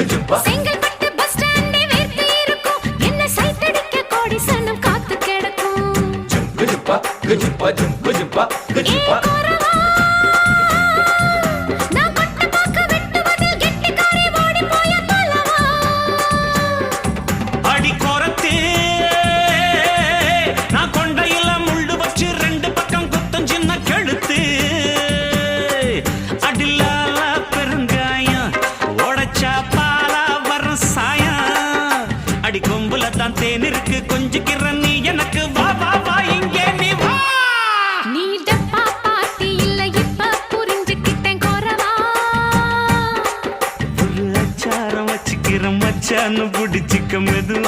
Chengalpattu bus ஸ்டாண்டே வேர்த்து இருக்கும் என்ன சைட் அடிக்க கோடி சனம் காத்து கிடக்கும் நான் பட்ட பாக்க வெட்டுவதில் கெட்டிக்காரி ஓடி போய பலவா அடி கோரத்தே நான் கொண்டையில முள்ளு வச்சு ரெண்டு பக்கம் குத்தம் சின்ன கழுத்து அடிலால பெருங்காயம் உடைச்சா பாலா வரும் சாயம் அடி கொம்புல தான் தேன் இருக்கு கொஞ்சிக்கிற நீ எனக்கு வா வா வா இங்கே நீ வா நீ டப்பா பாட்டி இல்ல இப்ப புரிஞ்சுக்கிட்டேன் கோரவா ஒரு அச்சாரம் வச்சுக்கிற மச்சான்னு பிடிச்சிக்க மெதுவா